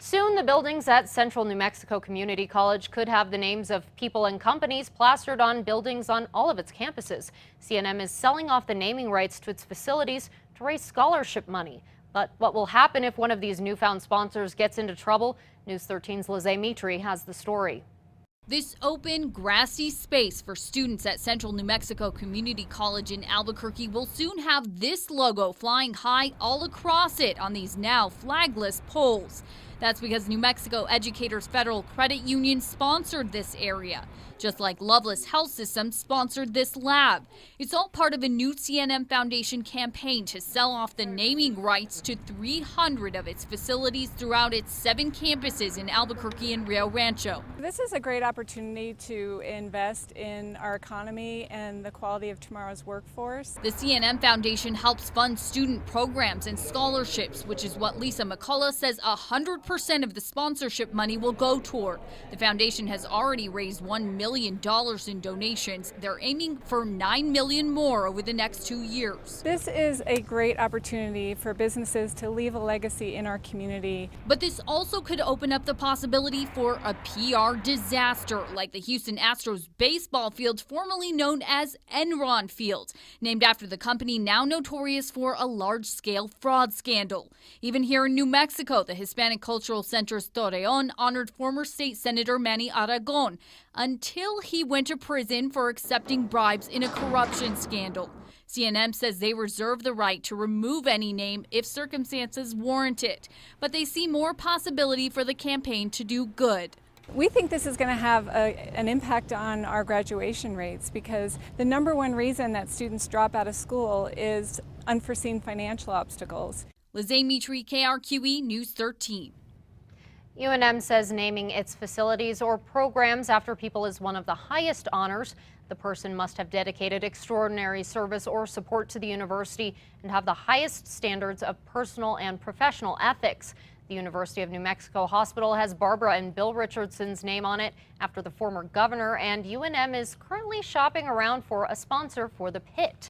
Soon, the buildings at Central New Mexico Community College could have the names of people and companies plastered on buildings on all of its campuses. CNM is selling off the naming rights to its facilities to raise scholarship money. But what will happen if one of these newfound sponsors gets into trouble? News 13's Lizzie Mitri has the story. This open, grassy space for students at Central New Mexico Community College in Albuquerque will soon have this logo flying high all across it on these now flagless poles. That's because New Mexico Educators Federal Credit Union sponsored this area, just like Loveless Health System sponsored this lab. It's all part of a new CNM Foundation campaign to sell off the naming rights to 300 of its facilities throughout its 7 campuses in Albuquerque and Rio Rancho. This is a great opportunity to invest in our economy and the quality of tomorrow's workforce. The CNM Foundation helps fund student programs and scholarships, which is what Lisa McCullough says 100% of the sponsorship money will go toward. The foundation has already raised $1 million in donations. They're aiming for $9 million more over the next 2 years. This is a great opportunity for businesses to leave a legacy in our community. But this also could open up the possibility for a PR disaster, like the Houston Astros baseball field, formerly known as Enron Field, named after the company now notorious for a large-scale fraud scandal. Even here in New Mexico, the Hispanic Cultural Center's Torreon honored former state Senator Manny Aragon until he went to prison for accepting bribes in a corruption scandal. CNM says they reserve the right to remove any name if circumstances warrant it, but they see more possibility for the campaign to do good. We think this is going to have an impact on our graduation rates because the #1 reason that students drop out of school is unforeseen financial obstacles. Lizzie Mitri, KRQE News 13. UNM says naming its facilities or programs after people is one of the highest honors. The person must have dedicated extraordinary service or support to the university and have the highest standards of personal and professional ethics. The University of New Mexico Hospital has Barbara and Bill Richardson's name on it after the former governor, and UNM is currently shopping around for a sponsor for the pit.